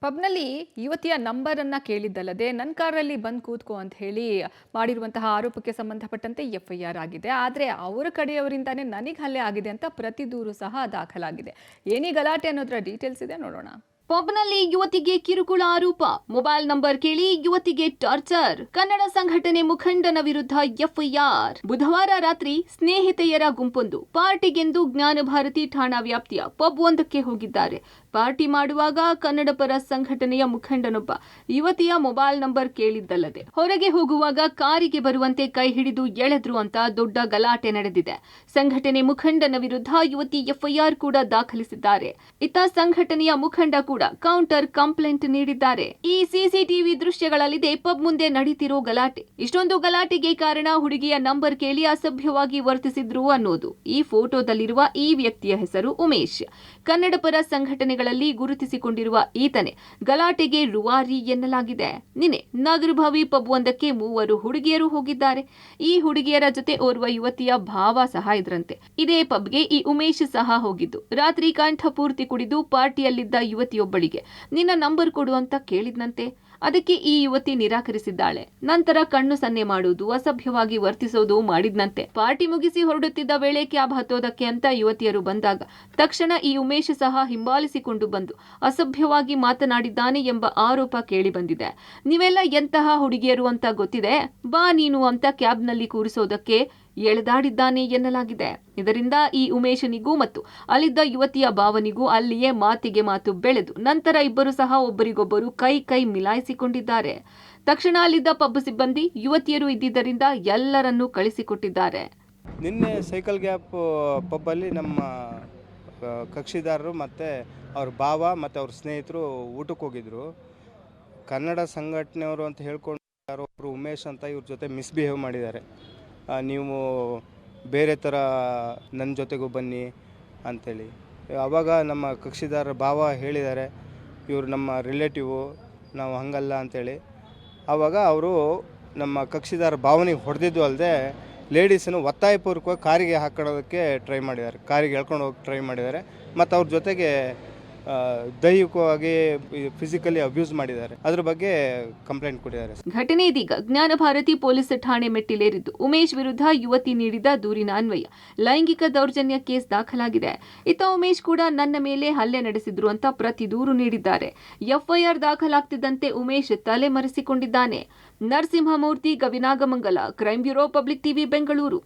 ಪಬ್‌ನಲ್ಲಿ ಯುವತಿಯ ನಂಬರನ್ನ ಕೇಳಿದ್ದಲ್ಲದೆ ನನ್ನ ಕಾರಲ್ಲಿ ಬಂದು ಕೂತ್ಕೋ ಅಂತ ಹೇಳಿ ಮಾಡಿರುವಂತಹ ಆರೋಪಕ್ಕೆ ಸಂಬಂಧಪಟ್ಟಂತೆ ಎಫ್ಐಆರ್ ಆಗಿದೆ. ಆದರೆ ಅವರ ಕಡೆಯವರಿಂದಾನೇ ನನಗೆ ಹಲ್ಲೆ ಆಗಿದೆ ಅಂತ ಪ್ರತಿ ದೂರು ಸಹ ದಾಖಲಾಗಿದೆ. ಏನಿ ಗಲಾಟೆ ಅನ್ನೋದರ ಡೀಟೇಲ್ಸ್ ಇದೆ, ನೋಡೋಣ. ಪಬ್‌ನಲ್ಲಿ ಯುವತಿಗೆ ಕಿರುಕುಳ ಆರೋಪ, ಮೊಬೈಲ್ ನಂಬರ್ ಕೇಳಿ ಯುವತಿಗೆ ಟಾರ್ಚರ್, ಕನ್ನಡ ಸಂಘಟನೆ ಮುಖಂಡನ ವಿರುದ್ಧ ಎಫ್ಐಆರ್. ಬುಧವಾರ ರಾತ್ರಿ ಸ್ನೇಹಿತೆಯರ ಗುಂಪೊಂದು ಪಾರ್ಟಿಗೆಂದು ಜ್ಞಾನಭಾರತಿ ಠಾಣಾ ವ್ಯಾಪ್ತಿಯ ಪಬ್ ಒಂದಕ್ಕೆ ಹೋಗಿದ್ದಾರೆ. ಪಾರ್ಟಿ ಮಾಡುವಾಗ ಕನ್ನಡ ಪರ ಸಂಘಟನೆಯ ಮುಖಂಡನೊಬ್ಬ ಯುವತಿಯ ಮೊಬೈಲ್ ನಂಬರ್ ಕೇಳಿದ್ದಲ್ಲದೆ ಹೊರಗೆ ಹೋಗುವಾಗ ಕಾರಿಗೆ ಬರುವಂತೆ ಕೈ ಹಿಡಿದು ಎಳೆದ್ರು ಅಂತ ದೊಡ್ಡ ಗಲಾಟೆ ನಡೆದಿದೆ. ಸಂಘಟನೆ ಮುಖಂಡನ ವಿರುದ್ಧ ಯುವತಿ ಎಫ್ಐಆರ್ ಕೂಡ ದಾಖಲಿಸಿದ್ದಾರೆ. ಇತ್ತ ಸಂಘಟನೆಯ ಮುಖಂಡ ಕೂಡ ಕೌಂಟರ್ ಕಂಪ್ಲೇಂಟ್ ನೀಡಿದ್ದಾರೆ. ಈ ಸಿಸಿಟಿವಿ ದೃಶ್ಯಗಳಲ್ಲಿದೆ ಪಬ್ ಮುಂದೆ ನಡೀತಿರೋ ಗಲಾಟೆ. ಇಷ್ಟೊಂದು ಗಲಾಟೆಗೆ ಕಾರಣ ಹುಡುಗಿಯ ನಂಬರ್ ಕೇಳಿ ಅಸಭ್ಯವಾಗಿ ವರ್ತಿಸಿದ್ರು ಅನ್ನೋದು. ಈ ಫೋಟೋದಲ್ಲಿರುವ ಈ ವ್ಯಕ್ತಿಯ ಹೆಸರು ಉಮೇಶ್. ಕನ್ನಡ ಪರ ಸಂಘಟನೆಗಳಲ್ಲಿ ಗುರುತಿಸಿಕೊಂಡಿರುವ ಈತನೇ ಗಲಾಟೆಗೆ ರೂವಾರಿ ಎನ್ನಲಾಗಿದೆ. ನಿನ್ನೆ ನಾಗರಭಾವಿ ಪಬ್ ಒಂದಕ್ಕೆ 3 ಹುಡುಗಿಯರು ಹೋಗಿದ್ದಾರೆ. ಈ ಹುಡುಗಿಯರ ಜೊತೆ ಓರ್ವ ಯುವತಿಯ ಭಾವ ಸಹ ಇದ್ರಂತೆ. ಇದೇ ಪಬ್ಗೆ ಈ ಉಮೇಶ್ ಸಹ ಹೋಗಿದ್ದು. ರಾತ್ರಿ ಕಂಠ ಪೂರ್ತಿ ಕುಡಿದು ಪಾರ್ಟಿಯಲ್ಲಿದ್ದ ಯುವತಿಯೊಬ್ಬಳಿಗೆ ನಿನ್ನ ನಂಬರ್ ಕೊಡು ಅಂತ ಕೇಳಿದ್ನಂತೆ. ಅದಕ್ಕೆ ಈ ಯುವತಿ ನಿರಾಕರಿಸಿದ್ದಾಳೆ. ನಂತರ ಕಣ್ಣು ಸನ್ನೆ ಮಾಡುವುದು, ಅಸಭ್ಯವಾಗಿ ವರ್ತಿಸೋದು ಮಾಡಿದ್ನಂತೆ. ಪಾರ್ಟಿ ಮುಗಿಸಿ ಹೊರಡುತ್ತಿದ್ದ ವೇಳೆ ಕ್ಯಾಬ್ ಹತ್ತೋದಕ್ಕೆ ಅಂತ ಯುವತಿಯರು ಬಂದಾಗ ತಕ್ಷಣ ಈ ಉಮೇಶ್ ಸಹ ಹಿಂಬಾಲಿಸಿಕೊಂಡು ಬಂದು ಅಸಭ್ಯವಾಗಿ ಮಾತನಾಡಿದ್ದಾನೆ ಎಂಬ ಆರೋಪ ಕೇಳಿ ಬಂದಿದೆ. ನೀವೆಲ್ಲ ಎಂತಹ ಹುಡುಗಿಯರು ಅಂತ ಗೊತ್ತಿದೆ, ಬಾ ನೀನು ಅಂತ ಕ್ಯಾಬ್ನಲ್ಲಿ ಕೂರಿಸೋದಕ್ಕೆ ಎಳೆದಾಡಿದ್ದಾನೆ ಎನ್ನಲಾಗಿದೆ. ಇದರಿಂದ ಈ ಉಮೇಶನಿಗೂ ಮತ್ತು ಅಲ್ಲಿದ್ದ ಯುವತಿಯ ಭಾವನಿಗೂ ಅಲ್ಲಿಯೇ ಮಾತಿಗೆ ಮಾತು ಬೆಳೆದು ನಂತರ ಇಬ್ಬರು ಸಹ ಒಬ್ಬರಿಗೊಬ್ಬರು ಕೈ ಮಿಲಾಯಿಸಿಕೊಂಡಿದ್ದಾರೆ. ತಕ್ಷಣ ಅಲ್ಲಿದ್ದ ಪಬ್ ಸಿಬ್ಬಂದಿ ಯುವತಿಯರು ಇದ್ದಿದ್ದರಿಂದ ಎಲ್ಲರನ್ನೂ ಕಳಿಸಿಕೊಟ್ಟಿದ್ದಾರೆ. ನಿನ್ನೆ ಸೈಕಲ್ ಗ್ಯಾಪ್ ಪಬ್ಬಲ್ಲಿ ನಮ್ಮ ಕಕ್ಷಿದಾರರು ಮತ್ತು ಅವ್ರ ಭಾವ ಮತ್ತು ಅವ್ರ ಸ್ನೇಹಿತರು ಊಟಕ್ಕೆ ಹೋಗಿದ್ರು. ಕನ್ನಡ ಸಂಘಟನೆಯವರು ಅಂತ ಹೇಳ್ಕೊಂಡು ಯಾರೋ ಒಬ್ಬರು ಉಮೇಶ್ ಅಂತ ಇವ್ರ ಜೊತೆ ಮಿಸ್ಬಿಹೇವ್ ಮಾಡಿದ್ದಾರೆ. ನೀವು ಬೇರೆ ಥರ ನನ್ನ ಜೊತೆಗೂ ಬನ್ನಿ ಅಂಥೇಳಿ. ಆವಾಗ ನಮ್ಮ ಕಕ್ಷಿದಾರರ ಭಾವ ಹೇಳಿದ್ದಾರೆ, ಇವರು ನಮ್ಮ ರಿಲೇಟಿವು, ನಾವು ಹಂಗಲ್ಲ ಅಂಥೇಳಿ. ಆವಾಗ ಅವರು ನಮ್ಮ ಕಕ್ಷಿದಾರ ಭಾವನಿಗೆ ಹೊಡೆದಿದ್ದು ಅಲ್ಲದೆ ಲೇಡೀಸನ್ನು ಒತ್ತಾಯಪೂರ್ವಕವಾಗಿ ಕಾರಿಗೆ ಹಾಕೊಳ್ಳೋದಕ್ಕೆ ಟ್ರೈ ಮಾಡಿದ್ದಾರೆ, ಕಾರಿಗೆ ಎಳ್ಕೊಂಡು ಹೋಗಿ ಟ್ರೈ ಮಾಡಿದ್ದಾರೆ. ಮತ್ತು ಅವ್ರ ಜೊತೆಗೆ ದೈಹಿಕವಾಗಿ ಫಿಸಿಕಲಿ ಅಬ್ಯೂಸ್ ಮಾಡಿದ್ದಾರೆ. ಅದ್ರ ಬಗ್ಗೆ ಕಂಪ್ಲೇಂಟ್ ಕೊಟ್ಟಿದ್ದಾರೆ. ಘಟನೆ ಇದೀಗ ಜ್ಞಾನಭಾರತಿ ಪೊಲೀಸ್ ಠಾಣೆ ಮೆಟ್ಟಿಲೇರಿದ್ದು ಉಮೇಶ್ ವಿರುದ್ಧ ಯುವತಿ ನೀಡಿದ ದೂರಿನ ಅನ್ವಯ ಲೈಂಗಿಕ ದೌರ್ಜನ್ಯ ಕೇಸ್ ದಾಖಲಾಗಿದೆ. ಇತ್ತ ಉಮೇಶ್ ಕೂಡ ನನ್ನ ಮೇಲೆ ಹಲ್ಲೆ ನಡೆಸಿದ್ರು ಅಂತ ಪ್ರತಿ ದೂರು ನೀಡಿದ್ದಾರೆ. ಎಫ್ಐಆರ್ ದಾಖಲಾಗ್ತಿದ್ದಂತೆ ಉಮೇಶ್ ತಲೆಮರೆಸಿಕೊಂಡಿದ್ದಾನೆ. Narasimhamurthy, Gavinagamangala, crime bureau, Public TV, Bengaluru.